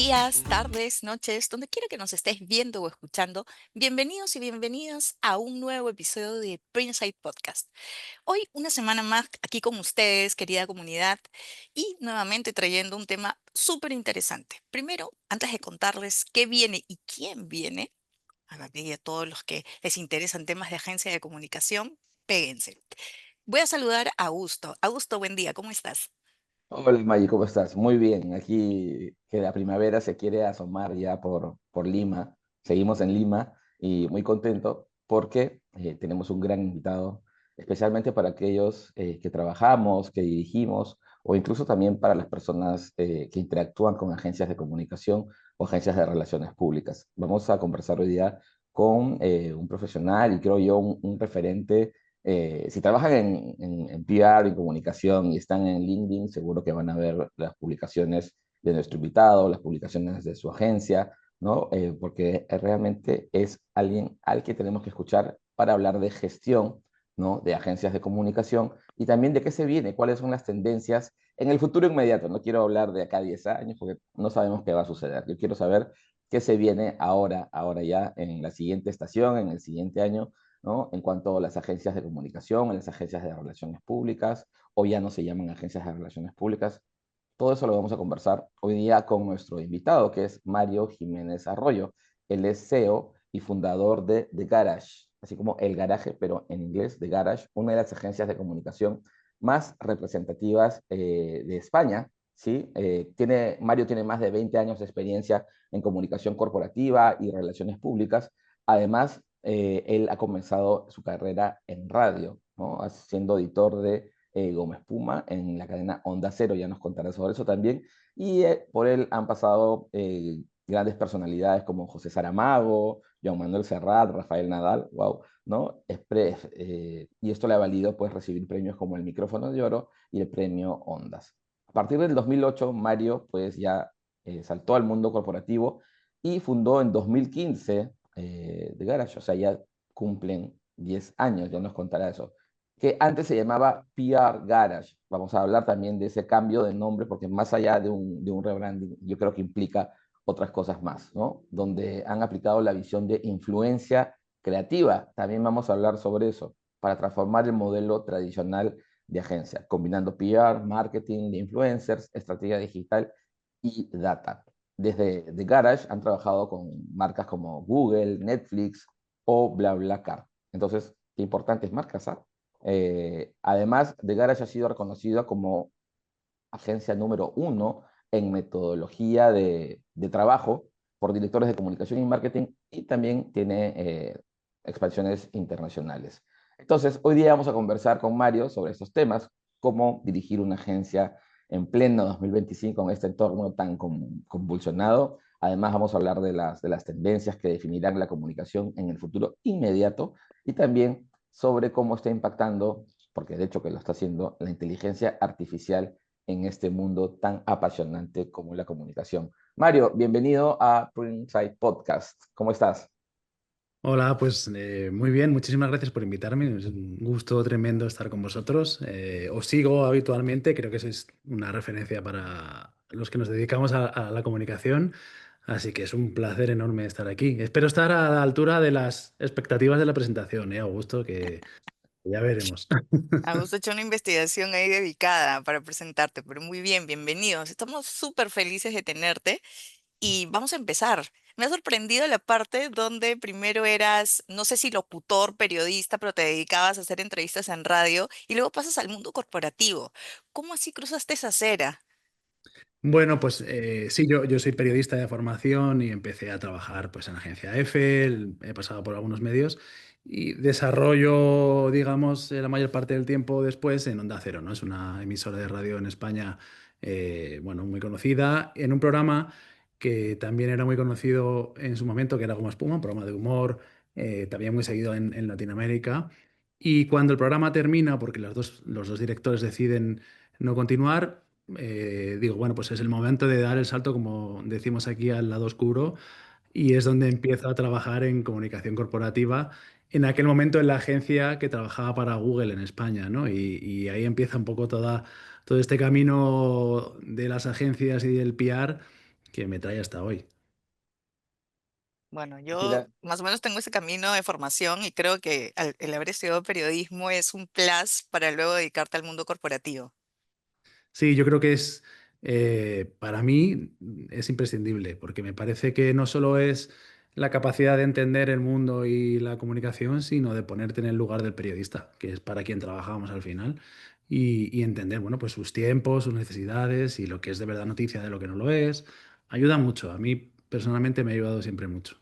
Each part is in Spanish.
días, tardes, noches, donde quiera que nos estés viendo o escuchando, bienvenidos y bienvenidas a un nuevo episodio de Princeside Podcast. Hoy, una semana más aquí con ustedes, querida comunidad, y nuevamente trayendo un tema súper interesante. Primero, antes de contarles qué viene y quién viene, a todos los que les interesan temas de agencia de comunicación, péguense. Voy a saludar a Augusto. Augusto, buen día, ¿cómo estás? Hola Maggie, ¿cómo estás? Muy bien, aquí que la primavera se quiere asomar ya por Lima. Seguimos en Lima y muy contento porque tenemos un gran invitado, especialmente para aquellos que trabajamos, que dirigimos o incluso también para las personas que interactúan con agencias de comunicación o agencias de relaciones públicas. Vamos a conversar hoy día con un profesional y creo yo un referente. Si trabajan en PR, en comunicación y están en LinkedIn, seguro que van a ver las publicaciones de nuestro invitado, las publicaciones de su agencia, ¿no? Porque realmente es alguien al que tenemos que escuchar para hablar de gestión, ¿no? De agencias de comunicación y también de qué se viene, cuáles son las tendencias en el futuro inmediato. No quiero hablar de acá a 10 años porque no sabemos qué va a suceder. Yo quiero saber qué se viene ahora ya en la siguiente estación, en el siguiente año, ¿no? En cuanto a las agencias de comunicación, a las agencias de relaciones públicas, o ya no se llaman agencias de relaciones públicas. Todo eso lo vamos a conversar hoy día con nuestro invitado, que es Mario Jiménez Arroyo. Él es CEO y fundador de The Garage, así como El Garaje, pero en inglés, The Garage, una de las agencias de comunicación más representativas de España. ¿Sí? Mario tiene más de 20 años de experiencia en comunicación corporativa y relaciones públicas. Además, él ha comenzado su carrera en radio, ¿no? Siendo editor de Gómez Puma en la cadena Onda Cero, ya nos contará sobre eso también. Y por él han pasado grandes personalidades como José Saramago, Joan Manuel Serrat, Rafael Nadal, wow, ¿no? Y esto le ha valido pues recibir premios como el Micrófono de Oro y el Premio Ondas. A partir del 2008, Mario pues ya saltó al mundo corporativo y fundó en 2015 The Garage, o sea, ya cumplen 10 años, ya nos contará eso, que antes se llamaba PR Garage. Vamos a hablar también de ese cambio de nombre, porque más allá de un rebranding, yo creo que implica otras cosas más, ¿no? Donde han aplicado la visión de influencia creativa. También vamos a hablar sobre eso, para transformar el modelo tradicional de agencia, combinando PR, marketing de influencers, estrategia digital y data. Desde The Garage han trabajado con marcas como Google, Netflix o BlaBlaCar. Entonces, qué importantes marcas, ¿ah? Además, The Garage ha sido reconocida como agencia número uno en metodología de trabajo por directores de comunicación y marketing y también tiene expansiones internacionales. Entonces, hoy día vamos a conversar con Mario sobre estos temas, cómo dirigir una agencia en pleno 2025 en este entorno tan convulsionado. Además, vamos a hablar de las tendencias que definirán la comunicación en el futuro inmediato y también sobre cómo está impactando, porque de hecho que lo está haciendo, la inteligencia artificial en este mundo tan apasionante como la comunicación. Mario, bienvenido a Prinside Podcast. ¿Cómo estás? Hola, pues muy bien, muchísimas gracias por invitarme. Es un gusto tremendo estar con vosotros. Os sigo habitualmente, creo que sois una referencia para los que nos dedicamos a la comunicación, así que es un placer enorme estar aquí. Espero estar a la altura de las expectativas de la presentación, Augusto, que ya veremos. Hemos hecho una investigación ahí dedicada para presentarte, pero muy bien, bienvenidos. Estamos súper felices de tenerte y vamos a empezar. Me ha sorprendido la parte donde primero eras, no sé si locutor, periodista, pero te dedicabas a hacer entrevistas en radio y luego pasas al mundo corporativo. ¿Cómo así cruzaste esa acera? Bueno, pues sí, yo soy periodista de formación y empecé a trabajar pues, en Agencia EFE, he pasado por algunos medios y desarrollo, digamos, la mayor parte del tiempo después en Onda Cero, ¿no? Es una emisora de radio en España, bueno, muy conocida, en un programa que también era muy conocido en su momento, que era Como Espuma, un programa de humor, también muy seguido en Latinoamérica. Y cuando el programa termina, porque los dos directores deciden no continuar, digo, bueno, pues es el momento de dar el salto, como decimos aquí, al lado oscuro, y es donde empiezo a trabajar en comunicación corporativa, en aquel momento en la agencia que trabajaba para Google en España, ¿no? Y ahí empieza un poco todo este camino de las agencias y del PR, que me trae hasta hoy. Bueno, Sí, yo más o menos tengo ese camino de formación y creo que el haber estudiado periodismo es un plus para luego dedicarte al mundo corporativo. Sí, yo creo que para mí es imprescindible, porque me parece que no solo es la capacidad de entender el mundo y la comunicación, sino de ponerte en el lugar del periodista, que es para quien trabajamos al final, y entender, bueno, pues sus tiempos, sus necesidades y lo que es de verdad noticia de lo que no lo es. Ayuda mucho. A mí personalmente me ha ayudado siempre mucho.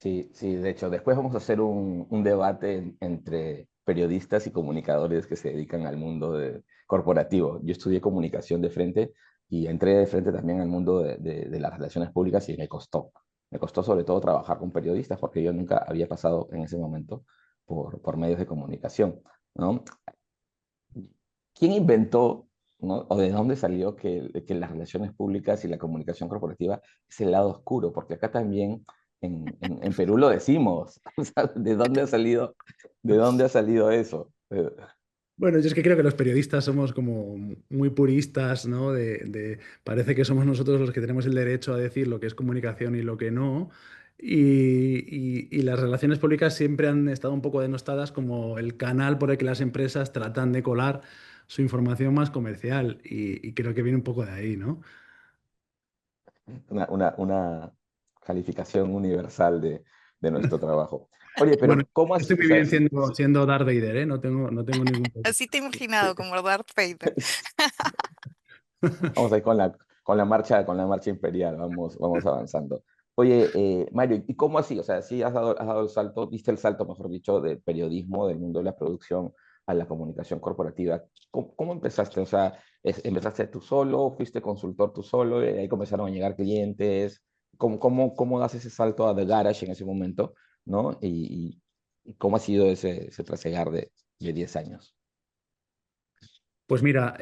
sí, sí, de hecho, después vamos a hacer un debate entre periodistas y comunicadores que se dedican al mundo corporativo. Yo estudié comunicación de frente y entré de frente también al mundo de las relaciones públicas y me costó. Me costó sobre todo trabajar con periodistas porque yo nunca había pasado en ese momento por medios de comunicación, ¿no? ¿Quién inventó, ¿no? O de dónde salió que las relaciones públicas y la comunicación corporativa es el lado oscuro? Porque acá también en Perú lo decimos. O sea, de dónde ha salido eso? Bueno, yo es que creo que los periodistas somos como muy puristas, ¿no? Parece que somos nosotros los que tenemos el derecho a decir lo que es comunicación y lo que no. Y las relaciones públicas siempre han estado un poco denostadas como el canal por el que las empresas tratan de colar su información más comercial. Y creo que viene un poco de ahí, ¿no? Una calificación universal de nuestro trabajo. Oye, Bueno, pero ¿cómo estoy así? O muy sea, bien siendo Darth Vader, ¿eh? No tengo ningún problema. Así te he sí. imaginado como Darth Vader. Vamos ahí con la marcha imperial, vamos avanzando. Oye, Mario, ¿y cómo así? O sea, sí has dado el salto, diste el salto, mejor dicho, del periodismo, del mundo de la producción a la comunicación corporativa. ¿Cómo empezaste? O sea, ¿empezaste tú solo? ¿Fuiste consultor tú solo? ¿Y ahí comenzaron a llegar clientes? ¿Cómo das ese salto a The Garage en ese momento? ¿No? ¿Y cómo ha sido ese trasegar de 10 años? Pues mira,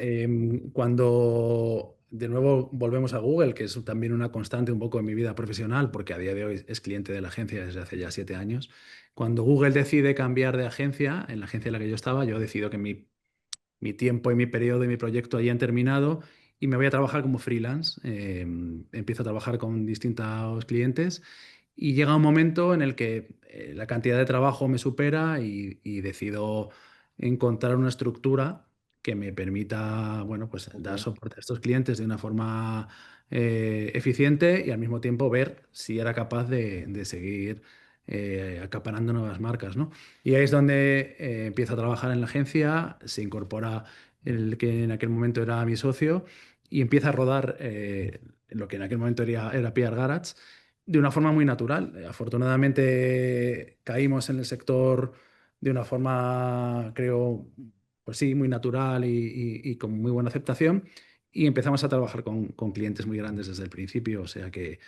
cuando de nuevo volvemos a Google, que es también una constante un poco en mi vida profesional, porque a día de hoy es cliente de la agencia desde hace ya 7 años, cuando Google decide cambiar de agencia, en la agencia en la que yo estaba, yo decido que mi tiempo y mi periodo y mi proyecto hayan terminado y me voy a trabajar como freelance. Empiezo a trabajar con distintos clientes y llega un momento en el que la cantidad de trabajo me supera y decido encontrar una estructura que me permita, bueno, pues dar Ujú. soporte a estos clientes de una forma eficiente y al mismo tiempo ver si era capaz de seguir acaparando nuevas marcas, ¿no? Y ahí es donde empiezo a trabajar en la agencia, se incorpora el que en aquel momento era mi socio y empieza a rodar lo que en aquel momento era PR Garage de una forma muy natural. Afortunadamente caímos en el sector de una forma, creo, pues sí, muy natural y con muy buena aceptación y empezamos a trabajar con clientes muy grandes desde el principio, o sea que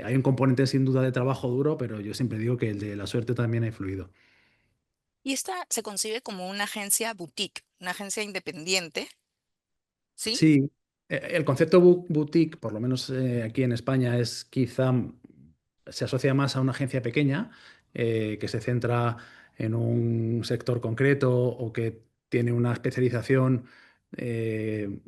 hay un componente sin duda de trabajo duro, pero yo siempre digo que el de la suerte también ha influido. Y esta se concibe como una agencia boutique, una agencia independiente, ¿sí? Sí, el concepto boutique, por lo menos aquí en España, es quizá se asocia más a una agencia pequeña que se centra en un sector concreto o que tiene una especialización, eh,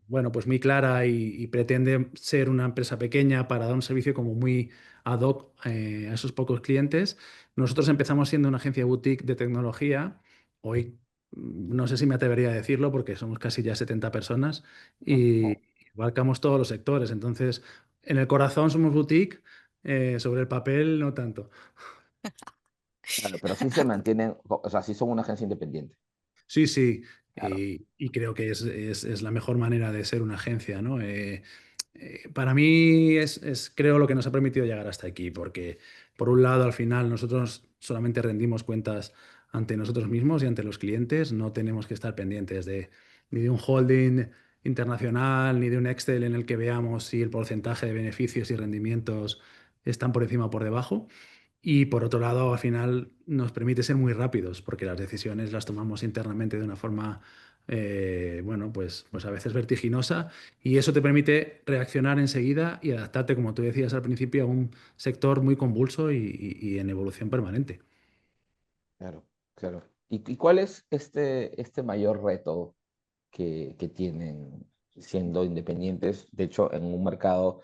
bueno, pues muy clara y pretende ser una empresa pequeña para dar un servicio como muy ad hoc a esos pocos clientes. Nosotros empezamos siendo una agencia boutique de tecnología. Hoy no sé si me atrevería a decirlo porque somos casi ya 70 personas y abarcamos todos los sectores. Entonces, en el corazón somos boutique, sobre el papel no tanto. Claro, pero sí se mantienen, o sea, sí son una agencia independiente. Sí, sí, Claro. y creo que es la mejor manera de ser una agencia, ¿no? Para mí creo, lo que nos ha permitido llegar hasta aquí, porque por un lado, al final, nosotros solamente rendimos cuentas ante nosotros mismos y ante los clientes, no tenemos que estar pendientes ni de un holding internacional, ni de un Excel en el que veamos si el porcentaje de beneficios y rendimientos están por encima o por debajo. Y por otro lado, al final nos permite ser muy rápidos, porque las decisiones las tomamos internamente de una forma, bueno, pues a veces vertiginosa, y eso te permite reaccionar enseguida y adaptarte, como tú decías al principio, a un sector muy convulso y en evolución permanente. Claro, claro. Y cuál es este mayor reto que tienen siendo independientes? De hecho, en un mercado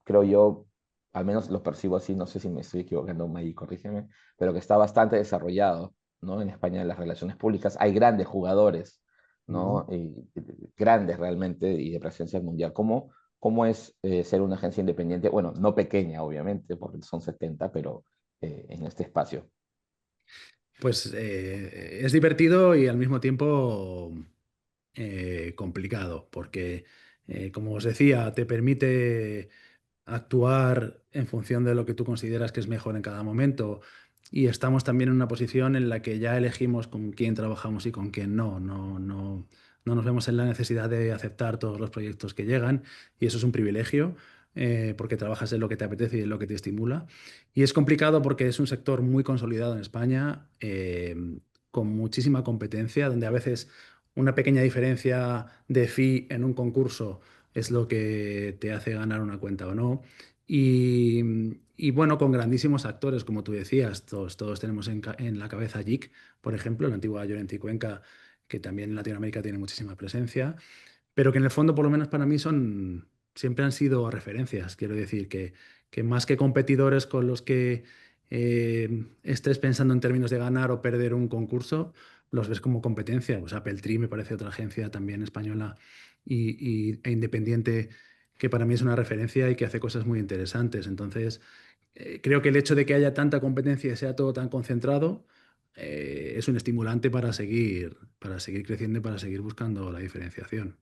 creo yo, al menos lo percibo así, no sé si me estoy equivocando, May, corrígeme, pero que está bastante desarrollado, ¿no? En España en las relaciones públicas hay grandes jugadores, Ujú. ¿no? Y grandes realmente y de presencia mundial. ¿Cómo es ser una agencia independiente? Bueno, no pequeña, obviamente, porque son 70, pero en este espacio. Pues es divertido y al mismo tiempo complicado, porque, como os decía, te permite actuar en función de lo que tú consideras que es mejor en cada momento. Y estamos también en una posición en la que ya elegimos con quién trabajamos y con quién no. No nos vemos en la necesidad de aceptar todos los proyectos que llegan y eso es un privilegio. Porque trabajas en lo que te apetece y en lo que te estimula. Y es complicado porque es un sector muy consolidado en España, con muchísima competencia, donde a veces una pequeña diferencia de fee en un concurso es lo que te hace ganar una cuenta o no. Y, y bueno, con grandísimos actores, como tú decías, todos tenemos en la cabeza a JIC, por ejemplo, la antigua Llorente y Cuenca, que también en Latinoamérica tiene muchísima presencia, pero que en el fondo, por lo menos para mí, siempre han sido referencias. Quiero decir que más que competidores con los que estés pensando en términos de ganar o perder un concurso, los ves como competencia. Pues Apple Tree me parece otra agencia también española e independiente que para mí es una referencia y que hace cosas muy interesantes. Entonces, creo que el hecho de que haya tanta competencia y sea todo tan concentrado es un estimulante para seguir creciendo y para seguir buscando la diferenciación.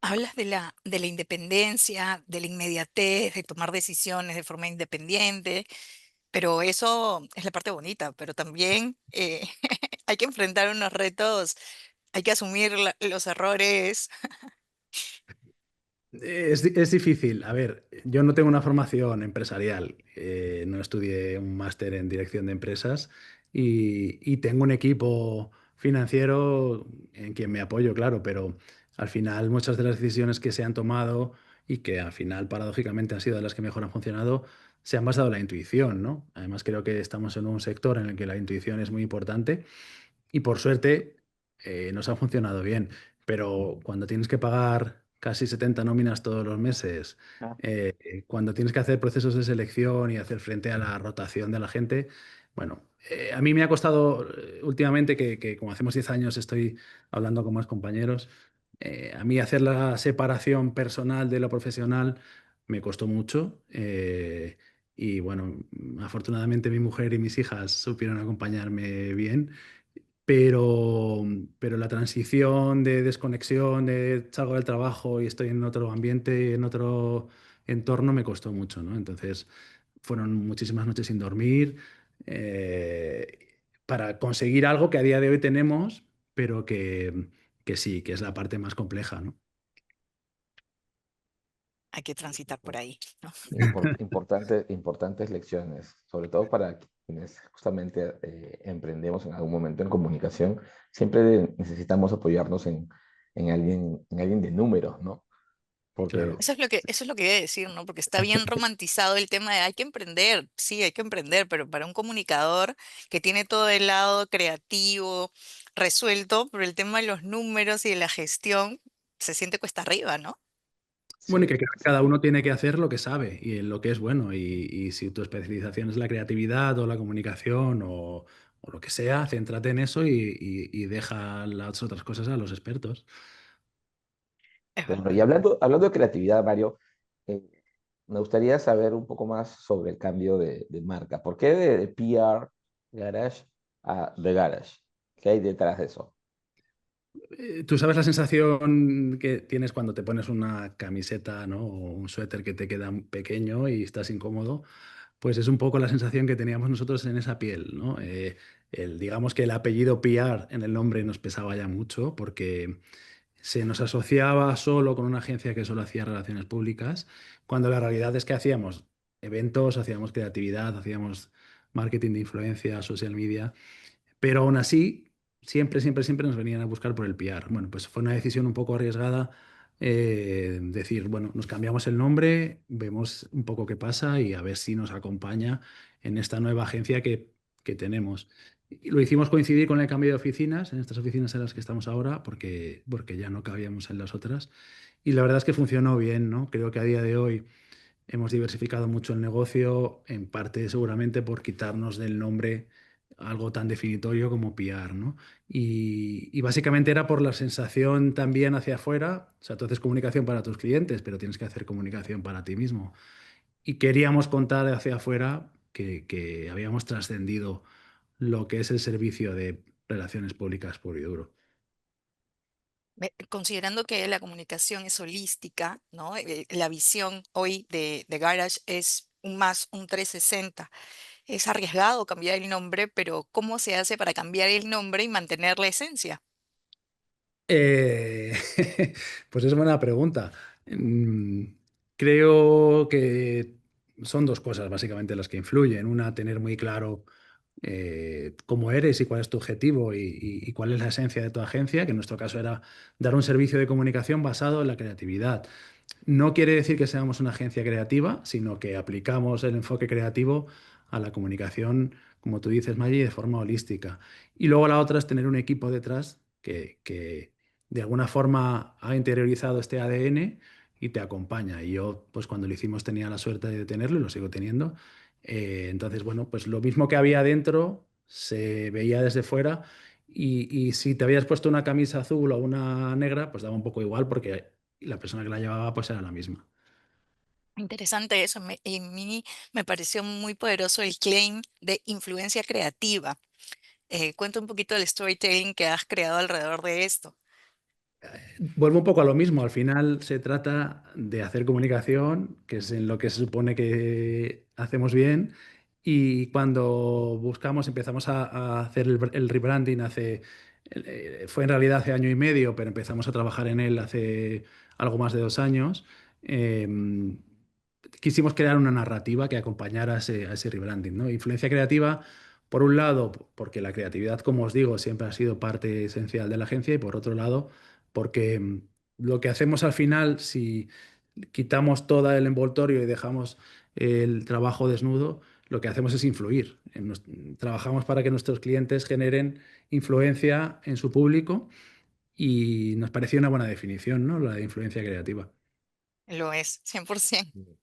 Hablas de la independencia, de la inmediatez, de tomar decisiones de forma independiente, pero eso es la parte bonita, pero también hay que enfrentar unos retos, hay que asumir los errores. Es difícil. A ver, yo no tengo una formación empresarial, no estudié un máster en dirección de empresas y tengo un equipo financiero en quien me apoyo, claro, pero al final muchas de las decisiones que se han tomado y que al final paradójicamente han sido las que mejor han funcionado, se han basado en la intuición, ¿no? Además creo que estamos en un sector en el que la intuición es muy importante y por suerte nos ha funcionado bien, pero cuando tienes que pagar casi 70 nóminas todos los meses, cuando tienes que hacer procesos de selección y hacer frente a la rotación de la gente, bueno, a mí me ha costado últimamente que como hacemos 10 años estoy hablando con más compañeros, a mí hacer la separación personal de lo profesional me costó mucho. Y bueno, afortunadamente mi mujer y mis hijas supieron acompañarme bien, pero, pero la transición de desconexión, de salgo del trabajo y estoy en otro ambiente, en otro entorno, me costó mucho, ¿no? Entonces, fueron muchísimas noches sin dormir para conseguir algo que a día de hoy tenemos, pero que sí, que es la parte más compleja, ¿no? Hay que transitar por ahí, ¿no? Importantes lecciones, sobre todo para quienes justamente emprendemos en algún momento en comunicación. Siempre necesitamos apoyarnos en alguien de números, ¿no? Porque Claro. Eso es lo que iba a decir, ¿no? Porque está bien romantizado el tema de hay que emprender, sí, hay que emprender, pero para un comunicador que tiene todo el lado creativo resuelto, por el tema de los números y de la gestión, se siente cuesta arriba, ¿no? Bueno, y sí, que cada uno tiene que hacer lo que sabe y en lo que es bueno. Y si tu especialización es la creatividad o la comunicación o lo que sea, céntrate en eso y deja las otras cosas a los expertos. Es claro. verdad. Y hablando de creatividad, Mario, eh, me gustaría saber un poco más sobre el cambio de marca. ¿Por qué de PR Garage a The Garage? ¿Qué hay detrás de eso? Tú sabes la sensación que tienes cuando te pones una camiseta, ¿no? O un suéter que te queda pequeño y estás incómodo. Pues es un poco la sensación que teníamos nosotros en esa piel, ¿no? Digamos que el apellido PR en el nombre nos pesaba ya mucho porque se nos asociaba solo con una agencia que solo hacía relaciones públicas, cuando la realidad es que hacíamos eventos, hacíamos creatividad, hacíamos marketing de influencia, social media, pero aún así siempre nos venían a buscar por el PR. Bueno, pues fue una decisión un poco arriesgada, decir, bueno, nos cambiamos el nombre, vemos un poco qué pasa y a ver si nos acompaña en esta nueva agencia que tenemos. Y lo hicimos coincidir con el cambio de oficinas, en estas oficinas en las que estamos ahora, porque ya no cabíamos en las otras. Y la verdad es que funcionó bien, ¿no? Creo que a día de hoy hemos diversificado mucho el negocio, en parte seguramente por quitarnos del nombre algo tan definitorio como PR, ¿no? Y básicamente era por la sensación también hacia afuera, o sea, tú haces comunicación para tus clientes, pero tienes que hacer comunicación para ti mismo. Y queríamos contar hacia afuera que habíamos trascendido lo que es el servicio de relaciones públicas puro y duro. Considerando que la comunicación es holística, ¿no? La visión hoy de Garage es un 360. Es arriesgado cambiar el nombre, pero ¿cómo se hace para cambiar el nombre y mantener la esencia? Eh, pues es buena pregunta. Mm, Creo que son dos cosas básicamente las que influyen. Una, tener muy claro cómo eres y cuál es tu objetivo y cuál es la esencia de tu agencia, que en nuestro caso era dar un servicio de comunicación basado en la creatividad. No quiere decir que seamos una agencia creativa, sino que aplicamos el enfoque creativo a la comunicación, como tú dices, Maggi, de forma holística. Y luego la otra es tener un equipo detrás que de alguna forma ha interiorizado este ADN y te acompaña. Y yo, pues cuando lo hicimos tenía la suerte de tenerlo y lo sigo teniendo. Entonces, bueno, pues lo mismo que había dentro se veía desde fuera y si te habías puesto una camisa azul o una negra, pues daba un poco igual porque la persona que la llevaba pues era la misma. Interesante eso. Y a mí me pareció muy poderoso el claim de influencia creativa. Cuenta un poquito del storytelling que has creado alrededor de esto. Vuelvo un poco a lo mismo, al final se trata de hacer comunicación, que es en lo que se supone que hacemos bien, y cuando buscamos, empezamos a hacer el rebranding fue en realidad hace año y medio, pero empezamos a trabajar en él hace algo más de 2 años. Quisimos crear una narrativa que acompañara a ese rebranding, ¿no? Influencia creativa, por un lado, porque la creatividad, como os digo, siempre ha sido parte esencial de la agencia, y por otro lado, porque lo que hacemos al final, si quitamos todo el envoltorio y dejamos el trabajo desnudo, lo que hacemos es influir. Trabajamos para que nuestros clientes generen influencia en su público y nos pareció una buena definición, ¿no? La de influencia creativa. Lo es, 100%.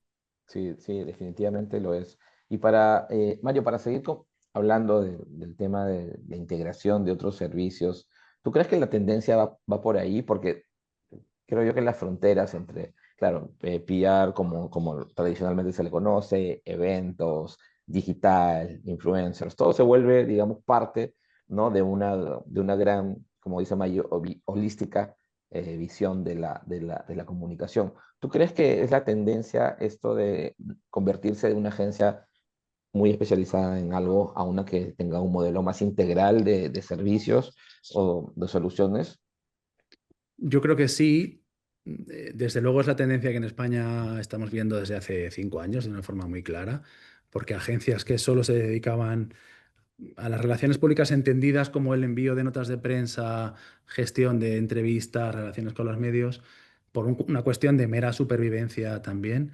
Sí, sí, definitivamente lo es. Y para, Mario, para seguir hablando del tema de la integración de otros servicios, ¿tú crees que la tendencia va por ahí? Porque creo yo que las fronteras entre, claro, PR como tradicionalmente se le conoce, eventos, digital, influencers, todo se vuelve, digamos, parte, ¿no? de una gran, como dice Mayo, holística visión de la comunicación. ¿Tú crees que es la tendencia esto de convertirse de una agencia muy especializada en algo a una que tenga un modelo más integral de servicios o de soluciones? Yo creo que sí. Desde luego es la tendencia que en España estamos viendo desde hace 5 años de una forma muy clara, porque agencias que solo se dedicaban a las relaciones públicas entendidas como el envío de notas de prensa, gestión de entrevistas, relaciones con los medios, por una cuestión de mera supervivencia también,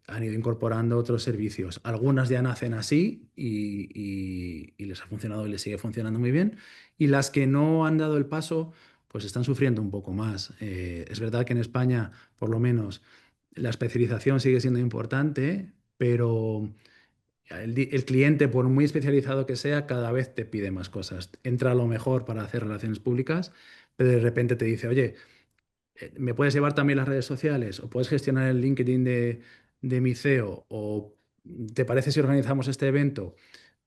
han ido incorporando otros servicios. Algunas ya nacen así y les ha funcionado y les sigue funcionando muy bien. Y las que no han dado el paso, pues están sufriendo un poco más. Es verdad que en España, por lo menos, la especialización sigue siendo importante, pero el cliente, por muy especializado que sea, cada vez te pide más cosas. Entra a lo mejor para hacer relaciones públicas, pero de repente te dice, oye, ¿me puedes llevar también las redes sociales? ¿O puedes gestionar el LinkedIn de mi CEO? ¿O te parece si organizamos este evento?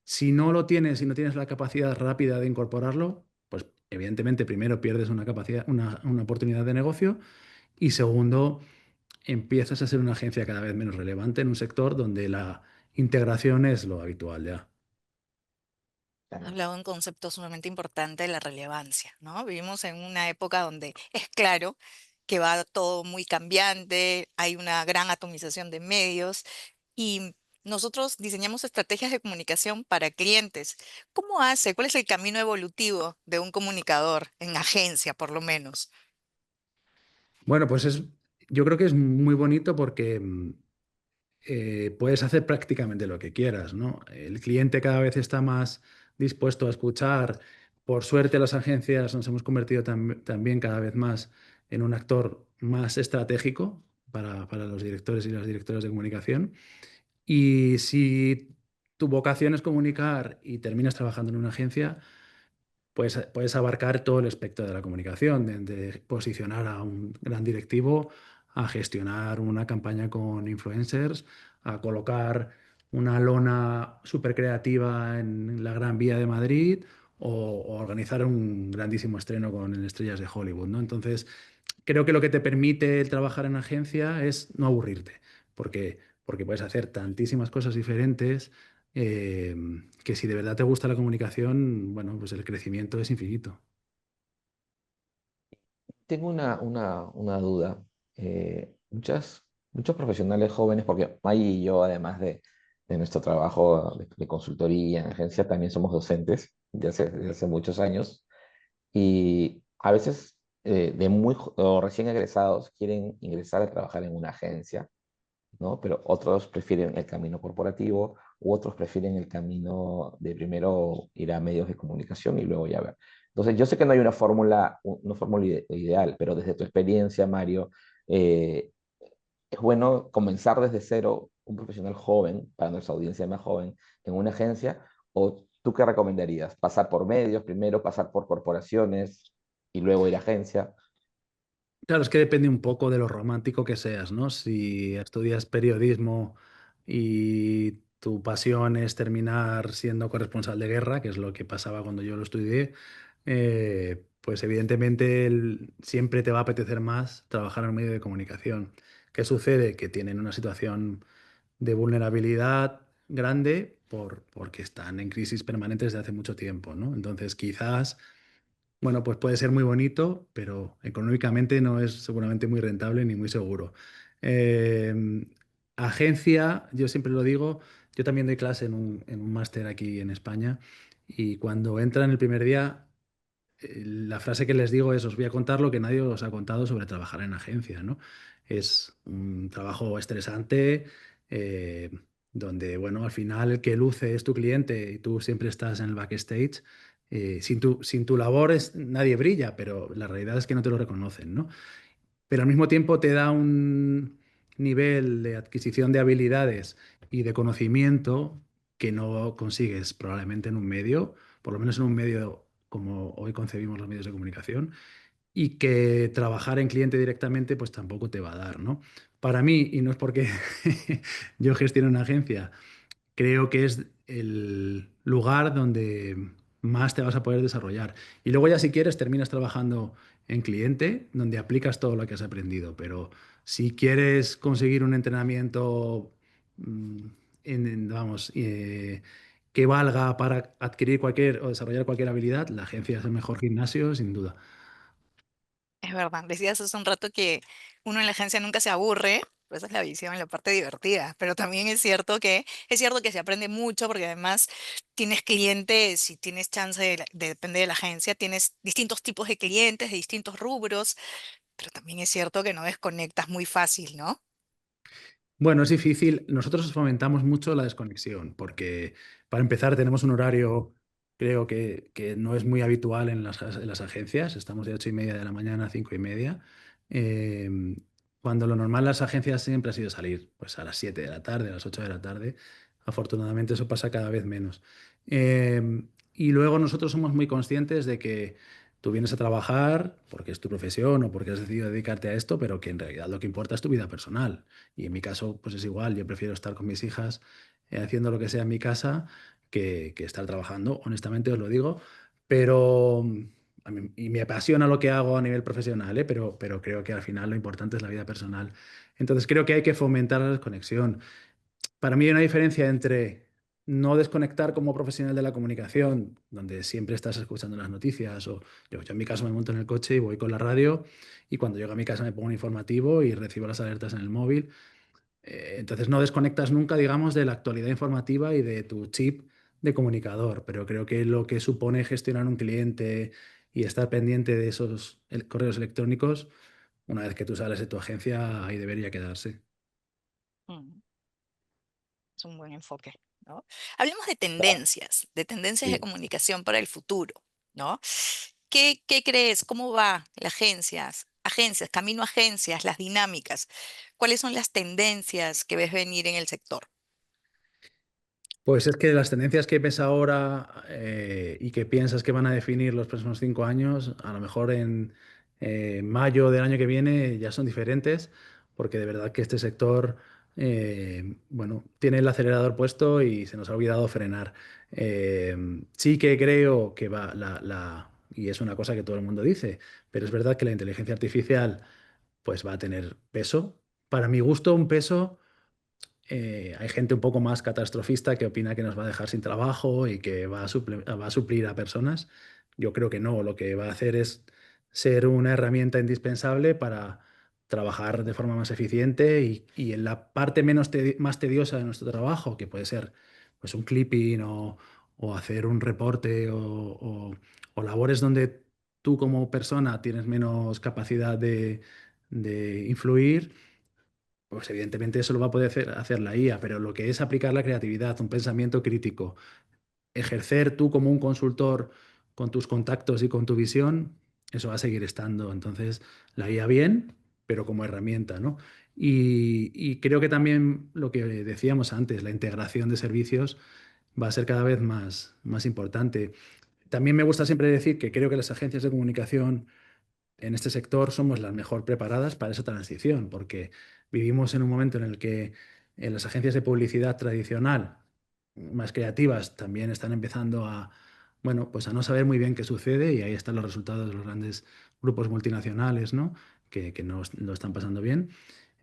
Si no lo tienes, si no tienes la capacidad rápida de incorporarlo, pues evidentemente primero pierdes una capacidad, una oportunidad de negocio, y segundo, empiezas a ser una agencia cada vez menos relevante en un sector donde la integración es lo habitual ya. Has hablado de un concepto sumamente importante de la relevancia, ¿no? Vivimos en una época donde es claro que va todo muy cambiante, hay una gran atomización de medios y nosotros diseñamos estrategias de comunicación para clientes. ¿Cómo hace? ¿Cuál es el camino evolutivo de un comunicador en agencia, por lo menos? Bueno, pues yo creo que es muy bonito porque puedes hacer prácticamente lo que quieras, ¿no? El cliente cada vez está más dispuesto a escuchar. Por suerte, las agencias nos hemos convertido también cada vez más en un actor más estratégico, para los directores y las directoras de comunicación. Y si tu vocación es comunicar y terminas trabajando en una agencia, pues puedes abarcar todo el espectro de la comunicación, desde posicionar a un gran directivo, a gestionar una campaña con influencers, a colocar una lona súper creativa en la Gran Vía de Madrid o organizar un grandísimo estreno con estrellas de Hollywood, ¿no? Entonces, creo que lo que te permite el trabajar en agencia es no aburrirte, porque puedes hacer tantísimas cosas diferentes eh, que si de verdad te gusta la comunicación, bueno, pues el crecimiento es infinito. Tengo una duda. Muchos profesionales jóvenes, porque May y yo, además de nuestro trabajo de consultoría en agencia, también somos docentes desde hace muchos años. Y a veces o recién egresados quieren ingresar a trabajar en una agencia, ¿no? Pero otros prefieren el camino corporativo u otros prefieren el camino de primero ir a medios de comunicación y luego ya ver. Entonces, yo sé que no hay una fórmula ideal, pero desde tu experiencia, Mario, eh, es bueno comenzar desde cero un profesional joven, para nuestra audiencia más joven, en una agencia, o tú qué recomendarías? ¿Pasar por medios primero, pasar por corporaciones y luego ir a agencia? Claro, es que depende un poco de lo romántico que seas, ¿no? Si estudias periodismo y tu pasión es terminar siendo corresponsal de guerra, que es lo que pasaba cuando yo lo estudié, pues evidentemente siempre te va a apetecer más trabajar en un medio de comunicación. ¿Qué sucede? Que tienen una situación de vulnerabilidad grande porque están en crisis permanentes desde hace mucho tiempo, ¿no? Entonces, quizás, bueno, pues puede ser muy bonito, pero económicamente no es seguramente muy rentable ni muy seguro. Eh, Agencia, yo siempre lo digo, yo también doy clase en un máster aquí en España y cuando entran el primer día la frase que les digo es, os voy a contar lo que nadie os ha contado sobre trabajar en agencia, ¿no? Es un trabajo estresante, eh, donde, bueno, al final el que luce es tu cliente y tú siempre estás en el backstage. Sin tu labor nadie brilla, pero la realidad es que no te lo reconocen, ¿no? Pero al mismo tiempo te da un nivel de adquisición de habilidades y de conocimiento que no consigues probablemente en un medio, por lo menos en un medio como hoy concebimos los medios de comunicación, y que trabajar en cliente directamente pues tampoco te va a dar, ¿no? Para mí, y no es porque yo gestiono una agencia, creo que es el lugar donde más te vas a poder desarrollar. Y luego ya si quieres terminas trabajando en cliente, donde aplicas todo lo que has aprendido. Pero si quieres conseguir un entrenamiento, mm, vamos, que valga para adquirir cualquier o desarrollar cualquier habilidad, la agencia es el mejor gimnasio, sin duda. Es verdad, decías hace un rato que uno en la agencia nunca se aburre, pero esa es la visión, la parte divertida, pero también es cierto que se aprende mucho porque además tienes clientes y tienes chance depende de la agencia, tienes distintos tipos de clientes de distintos rubros, pero también es cierto que no desconectas muy fácil, ¿no? Bueno, es difícil. Nosotros fomentamos mucho la desconexión, porque para empezar tenemos un horario, creo que no es muy habitual en las agencias. Estamos de 8:30 de la mañana a 5:30. Eh, Cuando lo normal en las agencias siempre ha sido salir pues, a las 7 de la tarde, a las 8 de la tarde. Afortunadamente eso pasa cada vez menos. Y luego nosotros somos muy conscientes de que tú vienes a trabajar porque es tu profesión o porque has decidido dedicarte a esto, pero que en realidad lo que importa es tu vida personal. Y en mi caso, pues es igual, yo prefiero estar con mis hijas haciendo lo que sea en mi casa que estar trabajando, honestamente os lo digo, pero y me apasiona lo que hago a nivel profesional, pero creo que al final lo importante es la vida personal. Entonces creo que hay que fomentar la desconexión. Para mí hay una diferencia entre no desconectar como profesional de la comunicación, donde siempre estás escuchando las noticias, o yo en mi caso me monto en el coche y voy con la radio, y cuando llego a mi casa me pongo un informativo y recibo las alertas en el móvil. Entonces no desconectas nunca, digamos, de la actualidad informativa y de tu chip de comunicador, pero creo que lo que supone gestionar un cliente y estar pendiente de esos correos electrónicos, una vez que tú sales de tu agencia, ahí debería quedarse. Mm, es un buen enfoque, ¿no? Hablemos de tendencias de Sí. comunicación para el futuro, ¿no? ¿Qué crees? ¿Cómo va la agencia? agencias, camino a agencias, las dinámicas? ¿Cuáles son las tendencias que ves venir en el sector? Pues es que las tendencias que ves ahora y que piensas que van a definir los próximos 5 años, a lo mejor en mayo del año que viene ya son diferentes, porque de verdad que este sector, bueno, tiene el acelerador puesto y se nos ha olvidado frenar. Sí que creo que va y es una cosa que todo el mundo dice, pero es verdad que la inteligencia artificial pues va a tener peso. Para mi gusto, un peso. Hay gente un poco más catastrofista que opina que nos va a dejar sin trabajo y que va a suplir a personas. Yo creo que no, lo que va a hacer es ser una herramienta indispensable para trabajar de forma más eficiente y en la parte más tediosa de nuestro trabajo, que puede ser pues, un clipping o hacer un reporte o labores donde tú como persona tienes menos capacidad de influir, pues evidentemente eso lo va a poder hacer la IA, pero lo que es aplicar la creatividad, un pensamiento crítico, ejercer tú como un consultor con tus contactos y con tu visión, eso va a seguir estando. Entonces, la IA bien, pero como herramienta, ¿no? Y creo que también lo que decíamos antes, la integración de servicios va a ser cada vez más importante. También me gusta siempre decir que creo que las agencias de comunicación en este sector somos las mejor preparadas para esa transición, porque vivimos en un momento en el que en las agencias de publicidad tradicional, más creativas, también están empezando a, bueno, pues a no saber muy bien qué sucede y ahí están los resultados de los grandes grupos multinacionales, ¿no? Que no lo están pasando bien.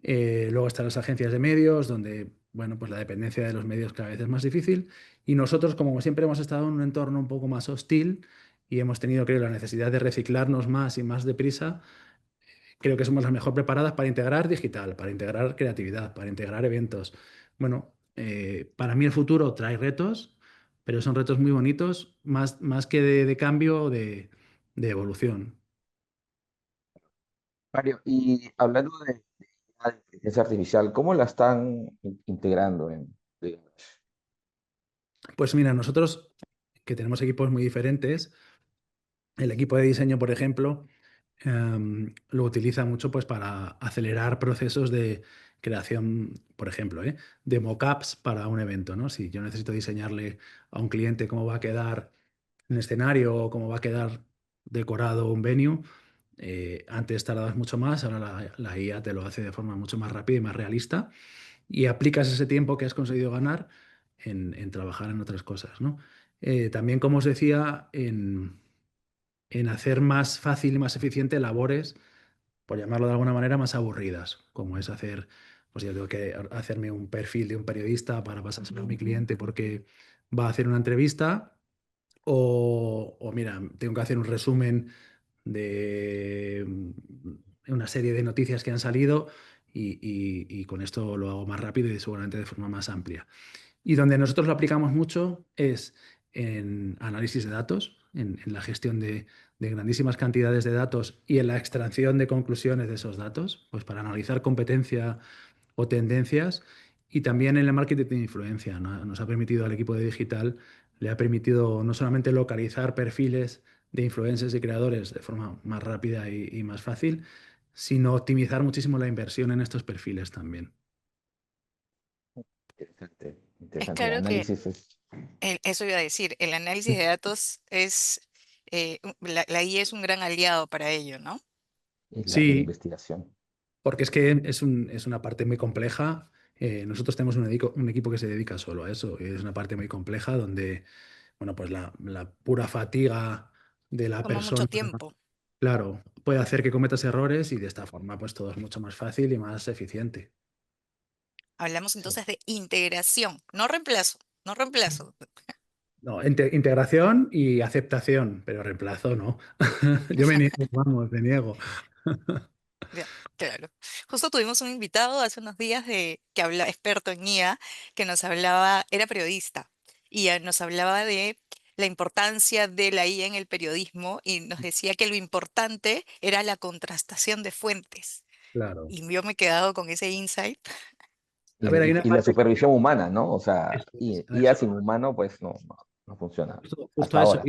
Luego están las agencias de medios, donde, bueno, pues la dependencia de los medios cada vez es más difícil. Y nosotros, como siempre, hemos estado en un entorno un poco más hostil y hemos tenido, creo, la necesidad de reciclarnos más y más deprisa. Creo que somos las mejor preparadas para integrar digital, para integrar creatividad, para integrar eventos. Bueno, para mí el futuro trae retos, pero son retos muy bonitos, más que de cambio, de evolución. Mario, y hablando de la inteligencia artificial, ¿cómo la están integrando digamos? Pues mira, nosotros que tenemos equipos muy diferentes, el equipo de diseño, por ejemplo, lo utiliza mucho pues, para acelerar procesos de creación, por ejemplo, de mockups para un evento, ¿no? Si yo necesito diseñarle a un cliente cómo va a quedar un escenario o cómo va a quedar decorado un venue, antes tardabas mucho más, ahora la IA te lo hace de forma mucho más rápida y más realista y aplicas ese tiempo que has conseguido ganar en trabajar en otras cosas, ¿no? También, como os decía, en hacer más fácil y más eficiente labores, por llamarlo de alguna manera, más aburridas, como es hacer, pues yo tengo que hacerme un perfil de un periodista para pasárselo a mi cliente porque va a hacer una entrevista, o mira, tengo que hacer un resumen de una serie de noticias que han salido y con esto lo hago más rápido y seguramente de forma más amplia. Y donde nosotros lo aplicamos mucho es en análisis de datos, en la gestión de grandísimas cantidades de datos y en la extracción de conclusiones de esos datos, pues para analizar competencia o tendencias, y también en el marketing de influencia, ¿no? Nos ha permitido al equipo de digital, le ha permitido no solamente localizar perfiles de influencers y creadores de forma más rápida y más fácil, sino optimizar muchísimo la inversión en estos perfiles también. Interesante, Es interesante. El claro que análisis es, eso iba a decir, el análisis de datos es, la IA es un gran aliado para ello, ¿no? y la Sí, investigación. porque es que es una parte muy compleja. Nosotros tenemos un equipo que se dedica solo a eso. Es una parte muy compleja donde, bueno, pues la pura fatiga de la Toma mucho persona, tiempo. claro, puede hacer que cometas errores y de esta forma, pues todo es mucho más fácil y más eficiente. Hablamos Sí. entonces de integración, no reemplazo, no reemplazo. No, integración y aceptación, pero reemplazo no. Yo me niego, vamos, me niego. Ya, claro. Justo tuvimos un invitado hace unos días que habla, experto en IA, que nos hablaba, era periodista, y nos hablaba de la importancia de la IA en el periodismo y nos decía que lo importante era la contrastación de fuentes. Claro. Y yo me he quedado con ese insight. A ver, hay una Y la parte que... supervisión humana, ¿no? O sea, Eso es, a y ya eso. sin humano, pues no funciona. Justo Hasta a eso. ahora.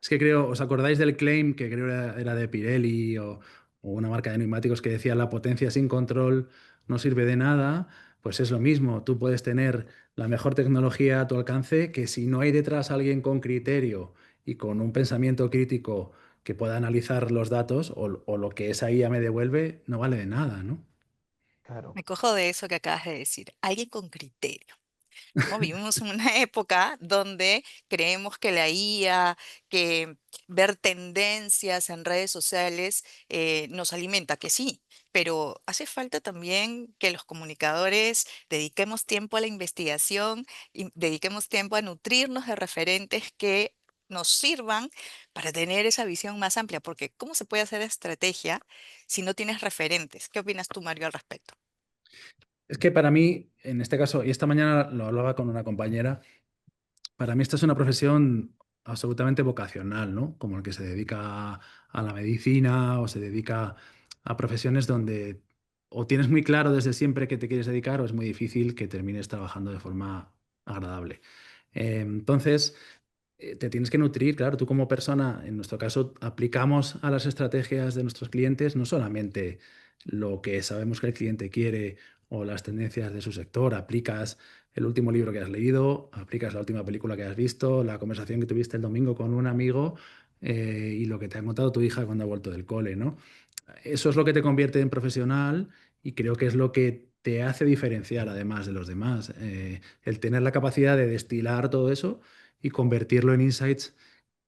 Es que creo, ¿os acordáis del claim que creo era de Pirelli o o una marca de neumáticos que decía la potencia sin control no sirve de nada, pues es lo mismo. Tú puedes tener la mejor tecnología a tu alcance, que si no hay detrás alguien con criterio y con un pensamiento crítico que pueda analizar los datos o lo que esa IA me devuelve, no vale de nada, ¿no? Claro. Me cojo de eso que acabas de decir, alguien con criterio. ¿No? Vivimos en una época donde creemos que la IA, que ver tendencias en redes sociales nos alimenta, que sí, pero hace falta también que los comunicadores dediquemos tiempo a la investigación y dediquemos tiempo a nutrirnos de referentes que nos sirvan para tener esa visión más amplia, porque ¿cómo se puede hacer estrategia si no tienes referentes? ¿Qué opinas tú, Mario, al respecto? Es que para mí, en este caso, y esta mañana lo hablaba con una compañera, para mí esta es una profesión absolutamente vocacional, ¿no? Como el que se dedica a la medicina o se dedica a profesiones donde o tienes muy claro desde siempre que te quieres dedicar o es muy difícil que termines trabajando de forma agradable. Entonces, te tienes que nutrir, claro, tú como persona, en nuestro caso, aplicamos a las estrategias de nuestros clientes no solamente lo que sabemos que el cliente quiere o las tendencias de su sector, aplicas el último libro que has leído, aplicas la última película que has visto, la conversación que tuviste el domingo con un amigo y lo que te ha contado tu hija cuando ha vuelto del cole, ¿no? Eso es lo que te convierte en profesional y creo que es lo que te hace diferenciar además de los demás. El tener la capacidad de destilar todo eso y convertirlo en insights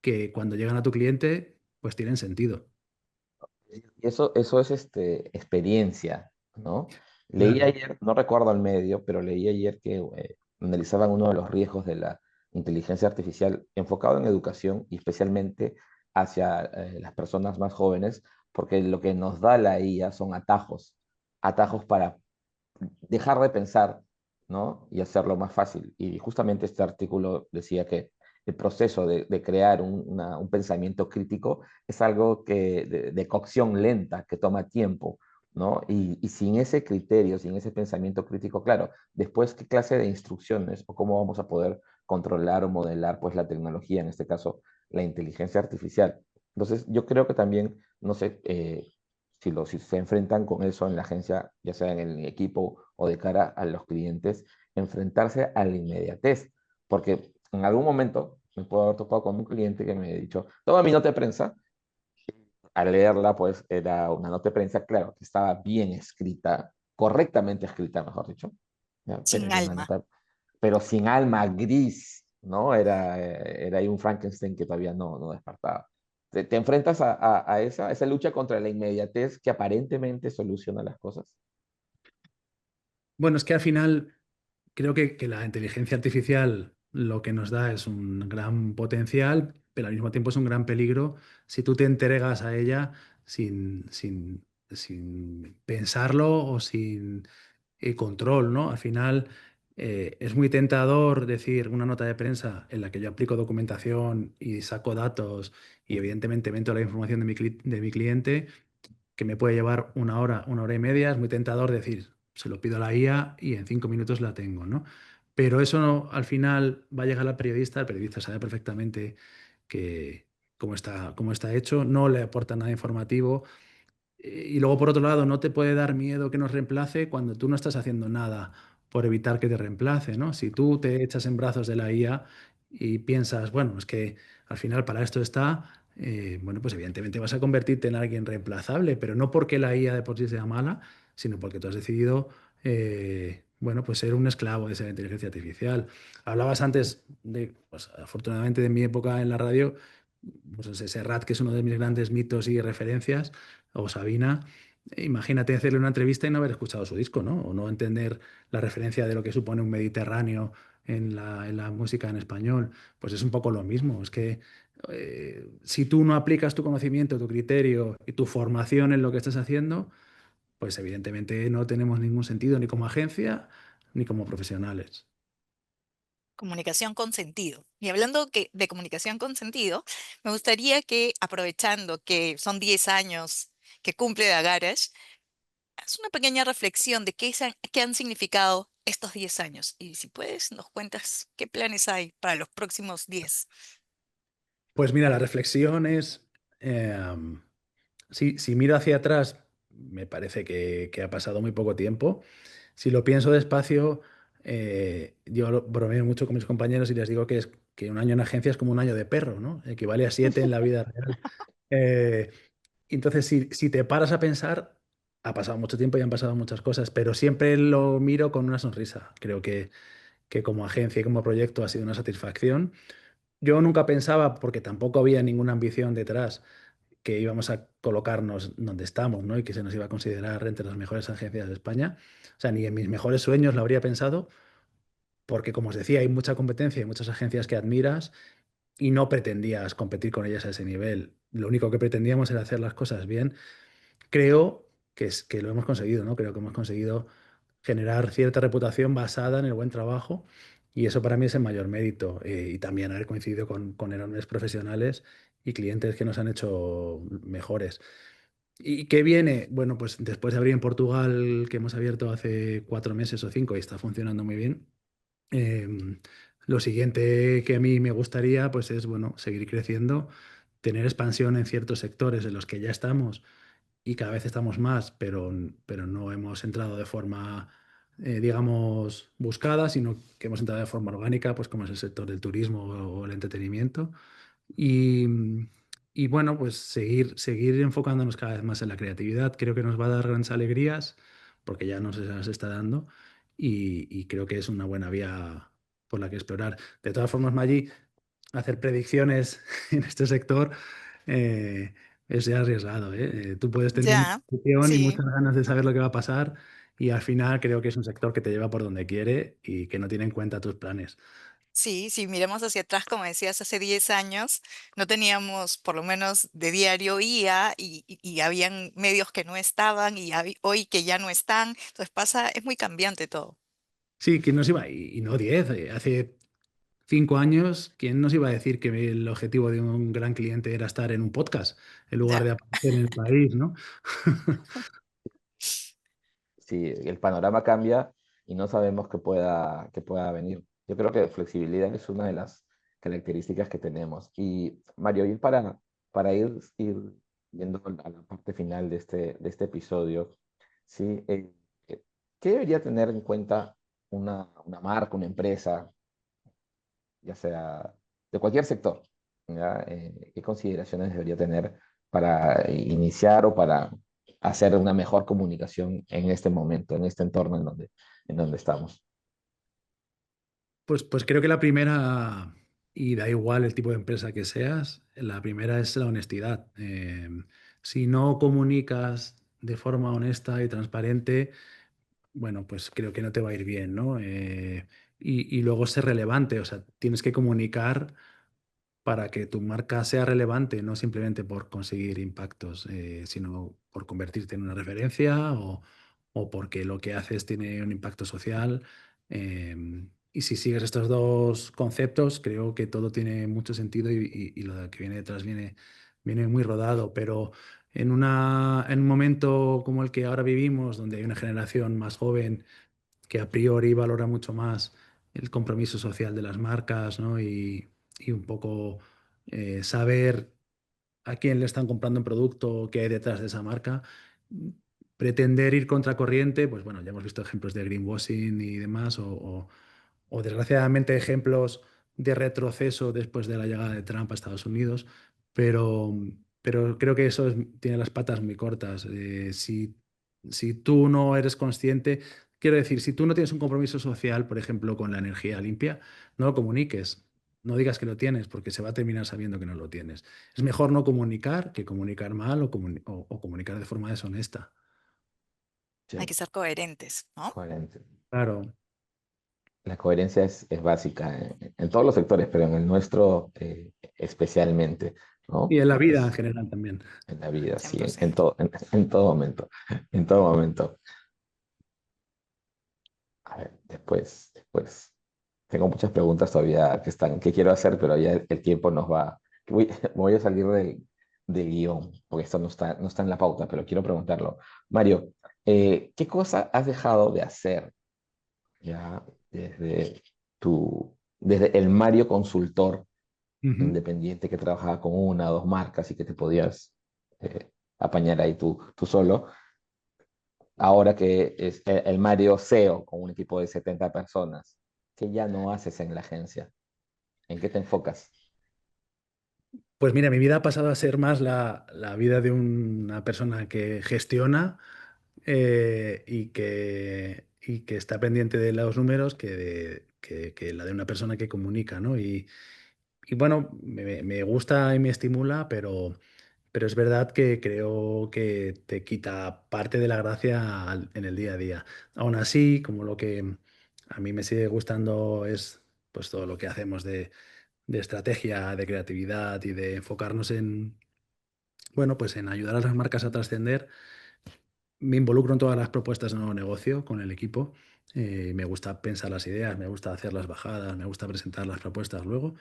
que cuando llegan a tu cliente, pues tienen sentido. Y eso es experiencia, ¿no? Leí Claro. ayer, no recuerdo el medio, pero leí ayer que analizaban uno de los riesgos de la inteligencia artificial enfocado en educación y especialmente hacia las personas más jóvenes, porque lo que nos da la IA son atajos, atajos para dejar de pensar, ¿no? Y hacerlo más fácil. Y justamente este artículo decía que el proceso de crear un pensamiento crítico es algo de cocción lenta, que toma tiempo, ¿no? Y sin ese criterio, sin ese pensamiento crítico, claro, después, ¿qué clase de instrucciones o cómo vamos a poder controlar o modelar, pues, la tecnología, en este caso, la inteligencia artificial? Entonces, yo creo que también, no sé, si se enfrentan con eso en la agencia, ya sea en el equipo o de cara a los clientes, enfrentarse a la inmediatez, porque en algún momento me puedo haber topado con un cliente que me ha dicho, toma mi nota de prensa, al leerla pues era una nota de prensa, claro, que estaba bien escrita, correctamente escrita, mejor dicho, ¿ya? Pero Sin era una alma. nota, pero sin alma, gris, ¿no? Era ahí un Frankenstein que todavía no despertaba. Te enfrentas a esa lucha contra la inmediatez que aparentemente soluciona las cosas. Bueno, es que al final creo que la inteligencia artificial lo que nos da es un gran potencial, pero al mismo tiempo es un gran peligro si tú te entregas a ella sin pensarlo o sin control, ¿no? Al final es muy tentador decir una nota de prensa en la que yo aplico documentación y saco datos y evidentemente meto la información de mi cliente que me puede llevar una hora y media, es muy tentador decir, se lo pido a la IA y en 5 minutos la tengo, ¿no? Pero eso al final va a llegar al periodista, el periodista sabe perfectamente que cómo está hecho, no le aporta nada informativo y luego, por otro lado, no te puede dar miedo que nos reemplace cuando tú no estás haciendo nada por evitar que te reemplace, ¿no? Si tú te echas en brazos de la IA y piensas, bueno, es que al final para esto está, bueno, pues evidentemente vas a convertirte en alguien reemplazable, pero no porque la IA de por sí sea mala, sino porque tú has decidido, bueno, pues ser un esclavo de esa inteligencia artificial. Hablabas antes de, pues afortunadamente de mi época en la radio, pues ese Serrat, que es uno de mis grandes mitos y referencias o Sabina, imagínate hacerle una entrevista y no haber escuchado su disco, ¿no? O no entender la referencia de lo que supone un Mediterráneo en la música en español. Pues es un poco lo mismo. Es que si tú no aplicas tu conocimiento, tu criterio y tu formación en lo que estás haciendo, pues evidentemente no tenemos ningún sentido ni como agencia ni como profesionales. Comunicación con sentido. Y hablando de comunicación con sentido, me gustaría que, aprovechando que son 10 años que cumple The Garage, haz una pequeña reflexión de qué han significado estos 10 años. Y si puedes, nos cuentas qué planes hay para los próximos 10. Pues mira, la reflexión es, si miro hacia atrás, me parece que ha pasado muy poco tiempo. Si lo pienso despacio, bromeo mucho con mis compañeros y les digo que un año en agencia es como un año de perro, ¿no? Equivale a 7 en la vida real. Eh, entonces, si te paras a pensar, ha pasado mucho tiempo y han pasado muchas cosas, pero siempre lo miro con una sonrisa. Creo que como agencia y como proyecto ha sido una satisfacción. Yo nunca pensaba, porque tampoco había ninguna ambición detrás, que íbamos a colocarnos donde estamos, ¿no? Y que se nos iba a considerar entre las mejores agencias de España. O sea, ni en mis mejores sueños lo habría pensado, porque como os decía, hay mucha competencia, hay muchas agencias que admiras y no pretendías competir con ellas a ese nivel. Lo único que pretendíamos era hacer las cosas bien. Creo que lo hemos conseguido, ¿no? Creo que hemos conseguido generar cierta reputación basada en el buen trabajo y eso para mí es el mayor mérito. Y también haber coincidido con enormes profesionales y clientes que nos han hecho mejores. ¿Y qué viene? Bueno, pues después de abrir en Portugal, que hemos abierto hace 4 meses o 5 y está funcionando muy bien, lo siguiente que a mí me gustaría pues es, bueno, seguir creciendo, tener expansión en ciertos sectores en los que ya estamos y cada vez estamos más, pero no hemos entrado de forma, digamos, buscada, sino que hemos entrado de forma orgánica, pues como es el sector del turismo o el entretenimiento. Y, y bueno, pues seguir enfocándonos cada vez más en la creatividad. Creo que nos va a dar grandes alegrías, porque ya nos las está dando, y creo que es una buena vía por la que explorar. De todas formas, Maggi, hacer predicciones en este sector eh, es ya arriesgado, ¿eh? Tú puedes tener mucha Ya, ilusión y sí. muchas ganas de saber lo que va a pasar, y al final creo que es un sector que te lleva por donde quiere y que no tiene en cuenta tus planes. Sí, si miramos hacia atrás, como decías, hace 10 años no teníamos, por lo menos de diario IA y habían medios que no estaban y hoy que ya no están. Entonces pasa, es muy cambiante todo. Sí, ¿quién nos iba? Y no 10, hace 5 años, ¿quién nos iba a decir que el objetivo de un gran cliente era estar en un podcast en lugar Ya, de aparecer en el país, ¿no? Sí, el panorama cambia y no sabemos qué pueda venir. Yo creo que flexibilidad es una de las características que tenemos. Y Mario, para ir yendo a la parte final de este episodio, ¿sí? ¿Qué debería tener en cuenta una marca, una empresa, ya sea de cualquier sector? ¿Ya? ¿Qué consideraciones debería tener para iniciar o para hacer una mejor comunicación en este momento, en este entorno en donde estamos? Pues creo que la primera, y da igual el tipo de empresa que seas, la primera es la honestidad. Si no comunicas de forma honesta y transparente, bueno, pues creo que no te va a ir bien, ¿no? Y luego ser relevante, o sea, tienes que comunicar para que tu marca sea relevante, no simplemente por conseguir impactos, sino por convertirte en una referencia o porque lo que haces tiene un impacto social. Y si sigues estos dos conceptos, creo que todo tiene mucho sentido y lo que viene detrás viene muy rodado, pero en un momento como el que ahora vivimos, donde hay una generación más joven que a priori valora mucho más el compromiso social de las marcas, ¿no? Y un poco saber a quién le están comprando un producto, qué hay detrás de esa marca. Pretender ir contracorriente, pues bueno, ya hemos visto ejemplos de greenwashing y demás, o desgraciadamente ejemplos de retroceso después de la llegada de Trump a Estados Unidos, pero, pero creo que eso tiene las patas muy cortas. Si tú no eres consciente, quiero decir, si tú no tienes un compromiso social, por ejemplo, con la energía limpia, no lo comuniques. No digas que lo tienes porque se va a terminar sabiendo que no lo tienes. Es mejor no comunicar que comunicar mal o comunicar de forma deshonesta. hay que Sí, ser coherentes, ¿no? coherente. Claro. La coherencia es básica en todos los sectores, pero en el nuestro especialmente, Y ¿no? en la vida en Es general también. en la vida, sí, 100%. en todo momento, en todo momento. A ver, después. Tengo muchas preguntas todavía que quiero hacer, pero ya el tiempo nos va. Voy a salir del guión, porque esto no está en la pauta, pero quiero preguntarlo. Mario, ¿qué cosa has dejado de hacer ya desde desde el Mario consultor Ujú. independiente que trabajaba con una o dos marcas y que te podías apañar ahí tú solo. Ahora que es el Mario CEO con un equipo de 70 personas, ¿qué ya no haces en la agencia? ¿En qué te enfocas? Pues mira, mi vida ha pasado a ser más la vida de una persona que gestiona y que está pendiente de los números que la de una persona que comunica, ¿no? Y bueno, me gusta y me estimula, pero es verdad que creo que te quita parte de la gracia en el día a día. Aún así, como lo que a mí me sigue gustando es pues todo lo que hacemos de estrategia, de creatividad y de enfocarnos en, bueno, pues en ayudar a las marcas a trascender. Me involucro en todas las propuestas de nuevo negocio con el equipo. Me gusta pensar las ideas, me gusta hacer las bajadas, me gusta presentar las propuestas luego.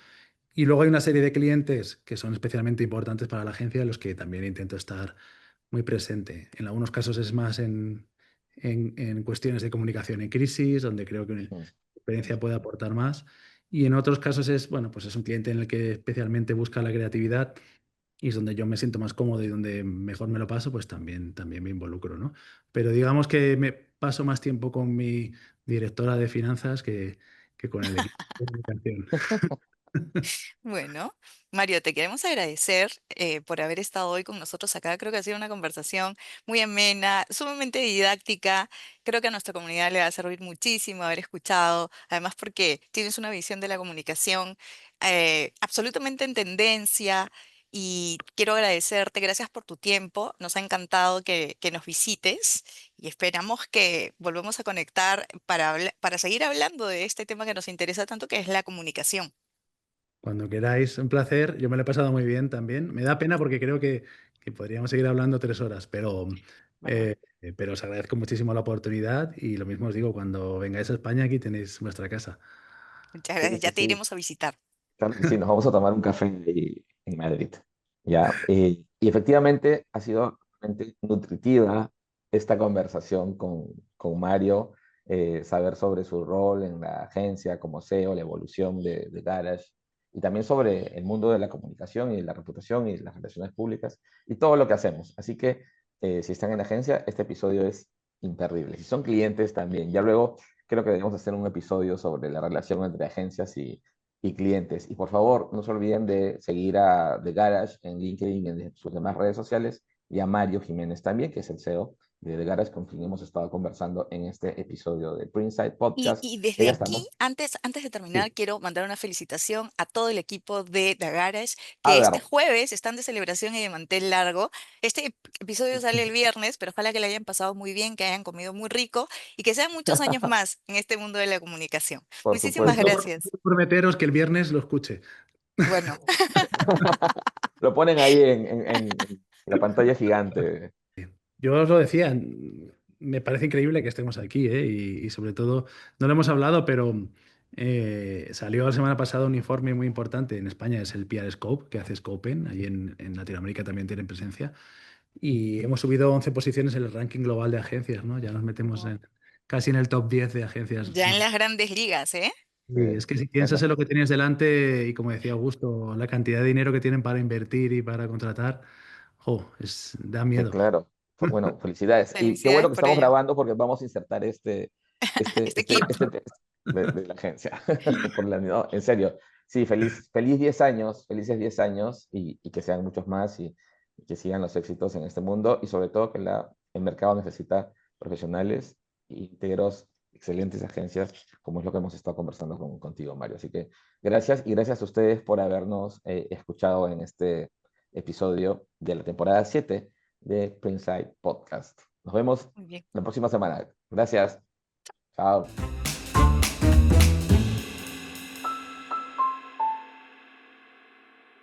Y luego hay una serie de clientes que son especialmente importantes para la agencia, en los que también intento estar muy presente. En algunos casos es más en cuestiones de comunicación en crisis, donde creo que una Mm. experiencia puede aportar más. Y en otros casos es, bueno, pues es un cliente en el que especialmente busca la creatividad y es donde yo me siento más cómodo y donde mejor me lo paso, pues también me involucro, ¿no? Pero digamos que me paso más tiempo con mi directora de finanzas que con el equipo de comunicación. Bueno, Mario, te queremos agradecer por haber estado hoy con nosotros acá. Creo que ha sido una conversación muy amena, sumamente didáctica. Creo que a nuestra comunidad le va a servir muchísimo haber escuchado, además porque tienes una visión de la comunicación absolutamente en tendencia. Y quiero agradecerte, gracias por tu tiempo. Nos ha encantado que nos visites y esperamos que volvamos a conectar para seguir hablando de este tema que nos interesa tanto, que es la comunicación. Cuando queráis, un placer. Yo me lo he pasado muy bien también. Me da pena porque creo que podríamos seguir hablando 3 horas, ¿Verdad? pero os agradezco muchísimo la oportunidad y lo mismo os digo, cuando vengáis a España, aquí tenéis vuestra casa. Muchas Sí, gracias, sí, ya te sí. iremos a visitar. Claro que sí, nos vamos a tomar un café ahí en Madrid. ¿Ya? Y efectivamente ha sido realmente nutritiva esta conversación con Mario, saber sobre su rol en la agencia como CEO, la evolución de Garage, y también sobre el mundo de la comunicación y la reputación y las relaciones públicas y todo lo que hacemos. Así que si están en la agencia, este episodio es imperdible. Si son clientes también, ya luego creo que debemos hacer un episodio sobre la relación entre agencias y clientes. Y por favor, no se olviden de seguir a The Garage en LinkedIn y en sus demás redes sociales y a Mario Jiménez también, que es el CEO de The Garage, con quien hemos estado conversando en este episodio de Printside Y, Podcast, y que desde ya aquí, estamos. antes de terminar, Sí, quiero mandar una felicitación a todo el equipo de The Garage, a que este ver, jueves están de celebración y de mantel largo. Este episodio sale el viernes, pero ojalá que le hayan pasado muy bien, que hayan comido muy rico y que sean muchos años más en este mundo de la comunicación. por Muchísimas supuesto. gracias. Puedo prometeros que el viernes lo escuche. Bueno, Lo ponen ahí en la pantalla gigante. Yo os lo decía, me parece increíble que estemos aquí, ¿eh? Y sobre todo, no lo hemos hablado, pero salió la semana pasada un informe muy importante en España, es el PR Scope, que hace Scopen, allí en Latinoamérica también tienen presencia, y hemos subido 11 posiciones en el ranking global de agencias, ¿no? Ya nos metemos casi en el top 10 de agencias. ya en las grandes ligas, ¿eh? Y es que si piensas en lo que tienes delante y como decía Augusto, la cantidad de dinero que tienen para invertir y para contratar, da Sí, miedo. claro. Bueno, felicidades. Y qué bueno Felicidades que por estamos ello. grabando porque vamos a insertar Este clip. este test de la agencia. No, en serio. Sí, feliz 10 años, felices 10 años y que sean muchos más y que sigan los éxitos en este mundo y sobre todo que el mercado necesita profesionales íntegros, excelentes agencias, como es lo que hemos estado conversando contigo, Mario. Así que gracias y gracias a ustedes por habernos escuchado en este episodio de la temporada 7 de Princeside Podcast. Nos vemos Muy bien. la próxima semana. Gracias. Chao.